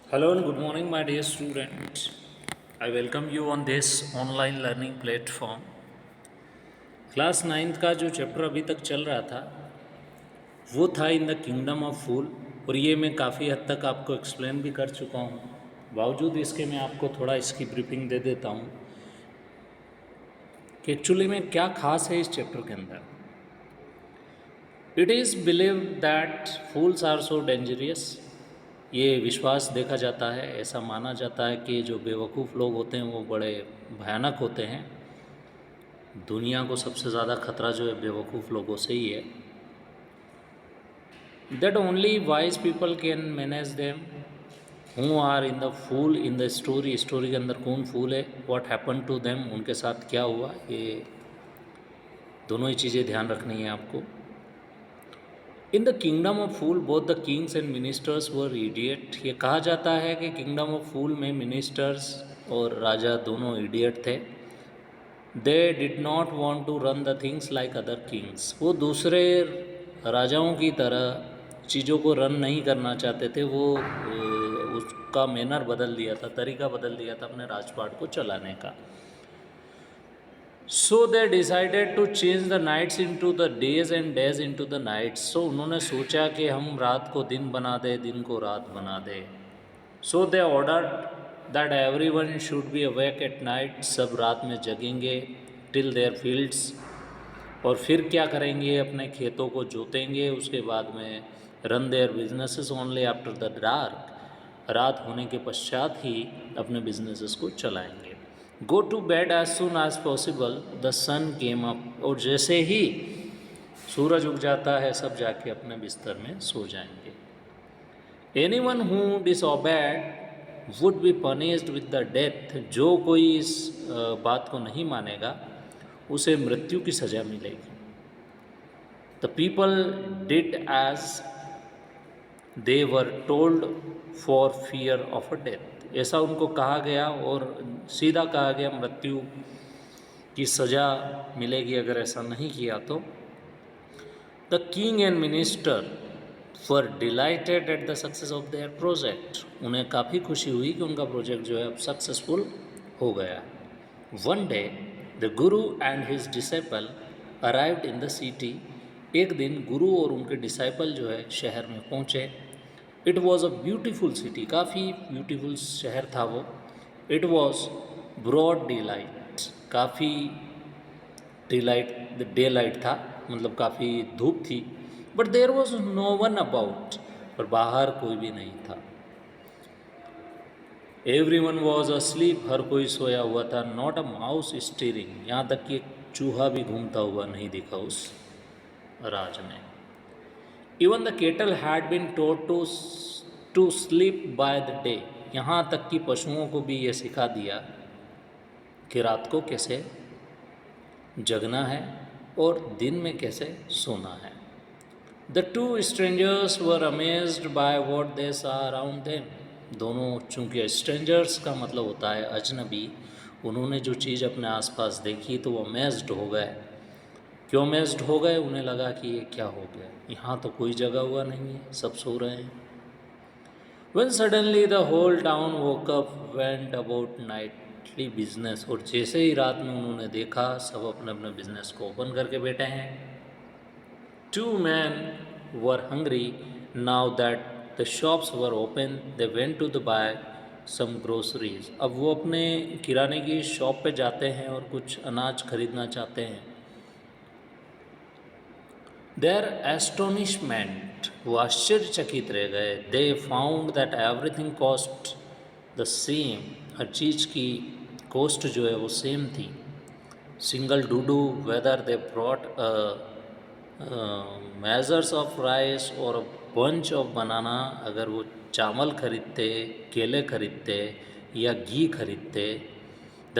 Hello and good morning, my dear students. I welcome you on this online learning platform. Class ninth का जो chapter अभी तक चल रहा था वो था इन द किंगडम ऑफ फूल, और ये मैं काफ़ी हद तक आपको एक्सप्लेन भी कर चुका हूँ। बावजूद इसके मैं आपको थोड़ा इसकी ब्रीफिंग दे देता हूँ कि एक्चुअली में क्या खास है इस चैप्टर के अंदर। It is believe that fools are so dangerous. ये विश्वास देखा जाता है, ऐसा माना जाता है कि जो बेवकूफ़ लोग होते हैं वो बड़े भयानक होते हैं। दुनिया को सबसे ज़्यादा खतरा जो है बेवकूफ़ लोगों से ही है। That only wise people can manage them who are in the fool in the story के अंदर कौन फूल है, व्हाट हैपन टू देम, उनके साथ क्या हुआ, ये दोनों ही चीज़ें ध्यान रखनी है आपको। In the kingdom of fool both the kings and ministers were idiot. ये कहा जाता है कि किंगडम ऑफ फूल में मिनिस्टर्स और राजा दोनों इडियट थे। They did not want to run the things like other kings. वो दूसरे राजाओं की तरह चीज़ों को रन नहीं करना चाहते थे। वो उसका मैनर बदल दिया था, तरीका बदल दिया था अपने राजपाट को चलाने का। So they decided to change the nights into the days and days into the nights. So उन्होंने सोचा कि हम रात को दिन बना दे, दिन को रात बना दे। So they ordered that everyone should be awake at night. सब रात में जगेंगे टिल देयर फील्ड्स। और फिर क्या करेंगे, अपने खेतों को जोतेंगे, उसके बाद में run their businesses only after the dark. रात होने के पश्चात ही अपने बिजनेसेस को चलाएंगे। Go to bed as soon as possible the sun came up. और जैसे ही सूरज उग जाता है सब जाके अपने बिस्तर में सो जाएंगे। Anyone who disobeyed would be punished with the death. जो कोई इस बात को नहीं मानेगा उसे मृत्यु की सज़ा मिलेगी। The people did as they were told for fear of a death. ऐसा उनको कहा गया और सीधा कहा गया मृत्यु की सज़ा मिलेगी अगर ऐसा नहीं किया तो। The king and minister were dilated at the success of their project. उन्हें काफ़ी खुशी हुई कि उनका प्रोजेक्ट जो है अब सक्सेसफुल हो गया। One day the Guru and his disciple arrived in the city. एक दिन गुरु और उनके डिसाइपल जो है शहर में पहुँचे। It was a beautiful city, काफ़ी ब्यूटीफुल शहर था वो। It was broad daylight, काफ़ी डे लाइट था, मतलब काफ़ी धूप थी। But there was no one about, पर बाहर कोई भी नहीं था। एवरी वन वॉज अस्लीप, हर कोई सोया हुआ था। नॉट अ माउस स्टीरिंग, यहाँ तक कि एक चूहा भी घूमता हुआ नहीं दिखा उस राज में। Even the kettle had been taught to sleep by the day. यहाँ तक कि पशुओं को भी ये सिखा दिया कि रात को कैसे जगना है और दिन में कैसे सोना है। The two strangers were amazed by what they सा अराउंड देम। दोनों, चूँकि स्ट्रेंजर्स का मतलब होता है अजनबी, उन्होंने जो चीज़ अपने आसपास देखी तो वो अमेज्ड हो गए। क्यों अमेज्ड हो गए? उन्हें लगा कि ये क्या हो गया, यहाँ तो कोई जगा हुआ नहीं है, सब सो रहे हैं। When suddenly the whole town woke up, went about nightly business। और जैसे ही रात में उन्होंने देखा सब अपने अपने बिजनेस को ओपन करके बैठे हैं। Two men were hungry now that the shops were open, they went to the buy some groceries। अब वो अपने किराने की शॉप पे जाते हैं और कुछ अनाज खरीदना चाहते हैं। देयर एस्टोनिशमेंट, वो आश्चर्यचकित रह गए। They found that everything cost the same, हर चीज़ की कॉस्ट जो है वो सेम थी। Single dudu whether they brought measures of rice और बंच ऑफ बनाना, अगर वो चावल खरीदते, केले खरीदते या घी खरीदते, the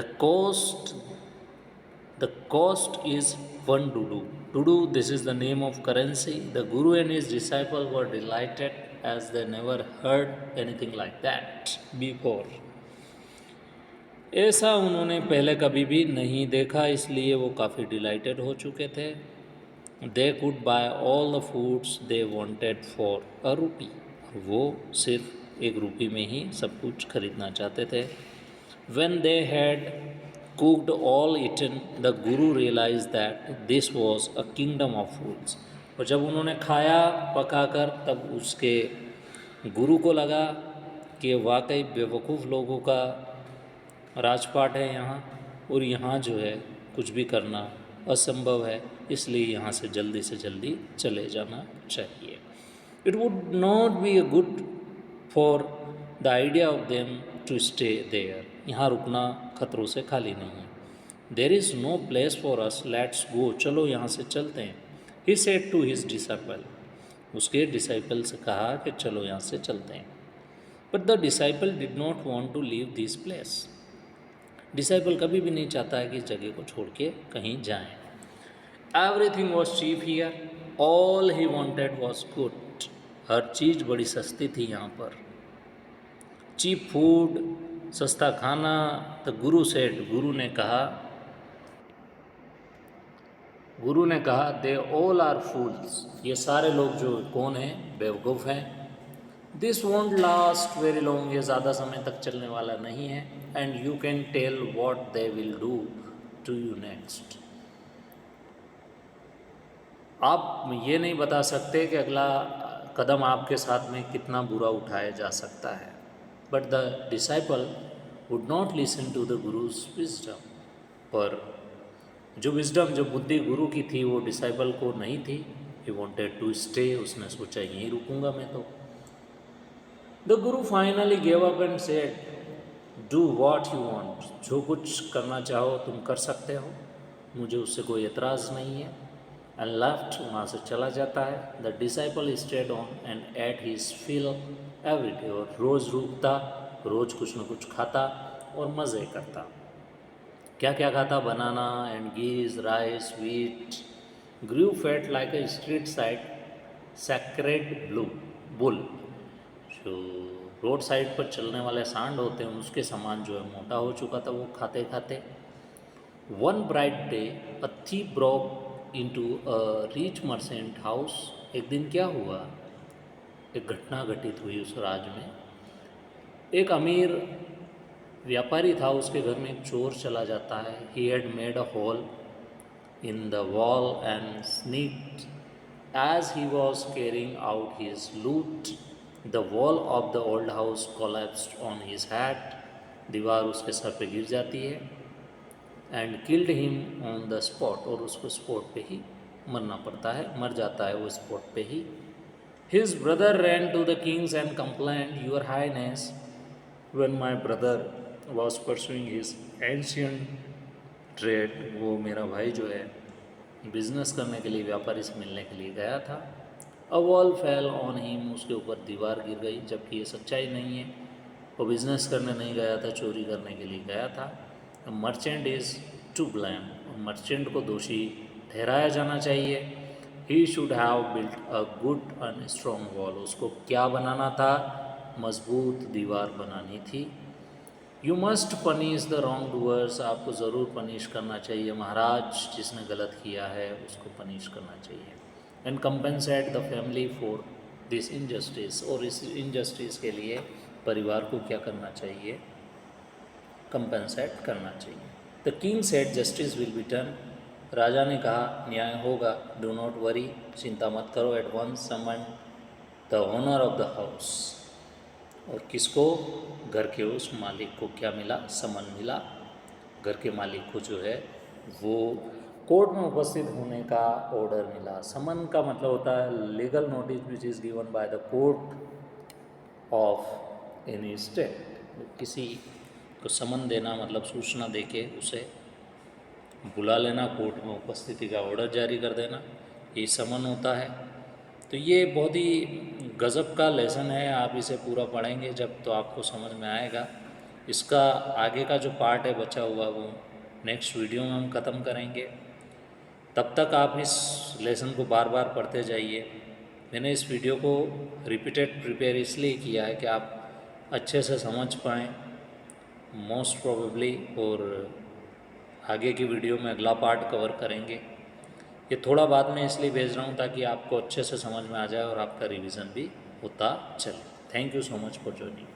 cost is one dudu. Dudu, this is the name of currency. The Guru and his disciple were delighted as they never heard anything like that before। ऐसा उन्होंने पहले कभी भी नहीं देखा, इसलिए वो काफ़ी डिलाइटेड हो चुके थे। They could buy all the foods they wanted for a rupee। वो सिर्फ 1 रुपये में ही सब कुछ खरीदना चाहते थे। When they had cooked all eaten, the Guru realized that this was a kingdom of fools. और जब उन्होंने खाया पकाकर तब उसके गुरु को लगा कि वाकई बेवकूफ़ लोगों का राजपाट है यहाँ, और यहाँ जो है कुछ भी करना असंभव है, इसलिए यहाँ से जल्दी चले जाना चाहिए। It would not be a good for the idea of them to stay there. यहाँ रुकना खतरों से खाली नहीं है। There is no place for us, let's go, चलो यहाँ से चलते हैं। He said to his disciple, उसके डिसाइपल से कहा कि चलो यहाँ से चलते हैं। But the disciple did not want to leave this place. Disciple कभी भी नहीं चाहता है कि इस जगह को छोड़ के कहीं जाएं। Everything was cheap here, all he wanted was good. हर चीज़ बड़ी सस्ती थी यहाँ पर। चीप फूड, सस्ता खाना। तो गुरु सेड, गुरु ने कहा दे ऑल आर फूल्स, ये सारे लोग जो कौन हैं, बेवकूफ़ हैं। This won't last very long, ये ज़्यादा समय तक चलने वाला नहीं है। And you can tell what they will do to you next. आप ये नहीं बता सकते कि अगला कदम आपके साथ में कितना बुरा उठाया जा सकता है। But the disciple would not listen to the guru's wisdom, पर जो विजडम, जो बुद्धि गुरु की थी वो डिसाइपल को नहीं थी। ही वॉन्टेड टू स्टे, उसने सोचा यहीं रुकूंगा मैं तो। The Guru finally gave up and said do what you want, जो कुछ करना चाहो तुम कर सकते हो, मुझे उससे कोई एतराज़ नहीं है। एंड लेफ्ट, वहाँ से चला जाता है। The disciple stayed on and ate his fill every day, और रोज़ रुकता, रोज़ कुछ न कुछ खाता और मज़े करता। क्या क्या खाता? Banana and ghees, rice, wheat. Grew fat like a street side sacred bull, जो रोड साइड पर चलने वाले सांड होते हैं उसके समान जो है मोटा हो चुका था वो खाते खाते। One bright day a thief broke into a rich merchant house. एक दिन क्या हुआ, एक घटना घटित हुई उस राज्य में। एक अमीर व्यापारी था, उसके घर में एक चोर चला जाता है। He had made a hole in the wall and sneaked as he was carrying out his loot. The wall of the old house collapsed on his head, दीवार उसके सर पे गिर जाती है। And killed him on the spot, और उसको spot पे ही मरना पड़ता है, मर जाता है वो स्पॉट पे ही। His brother ran to the kings and complaint, your highness, when my brother was pursuing his ancient trade, वो मेरा भाई जो है बिजनेस करने के लिए व्यापारी से मिलने के लिए गया था। A wall fell on him, उसके ऊपर दीवार गिर गई, जबकि ये सच्चाई नहीं है। वो बिजनेस करने नहीं गया था, चोरी करने के लिए गया था। Merchant is to blame, merchant को दोषी ठहराया जाना चाहिए। He should have built a good and strong wall, उसको क्या बनाना था? मजबूत दीवार बनानी थी। You must punish the wrongdoers, आपको ज़रूर पनिश करना चाहिए महाराज, जिसने गलत किया है उसको पनिश करना चाहिए। And compensate the family for this injustice, और इस इनजस्टिस के लिए परिवार को क्या करना चाहिए? कंपेंसेट करना चाहिए। The king said justice will be done, राजा ने कहा न्याय होगा। डू नॉट वरी, चिंता मत करो। At once summon the owner of the house, और किसको? घर के उस मालिक को क्या मिला? समन मिला। घर के मालिक को जो है वो कोर्ट में उपस्थित होने का ऑर्डर मिला। समन का मतलब होता है legal notice which is given by the court of any state. किसी को समन देना मतलब सूचना देके उसे बुला लेना, कोर्ट में उपस्थिति का ऑर्डर जारी कर देना, ये समन होता है। तो ये बहुत ही गज़ब का लेसन है, आप इसे पूरा पढ़ेंगे जब तो आपको समझ में आएगा। इसका आगे का जो पार्ट है बचा हुआ वो नेक्स्ट वीडियो में हम ख़त्म करेंगे। तब तक आप इस लेसन को बार बार पढ़ते जाइए। मैंने इस वीडियो को रिपीटेड प्रिपेयर इसलिए किया है कि आप अच्छे से समझ पाएँ मोस्ट प्रोबेबली, और आगे की वीडियो में अगला पार्ट कवर करेंगे। ये थोड़ा बाद में इसलिए भेज रहा हूँ ताकि आपको अच्छे से समझ में आ जाए और आपका रिवीजन भी होता चले। Thank you so much for joining.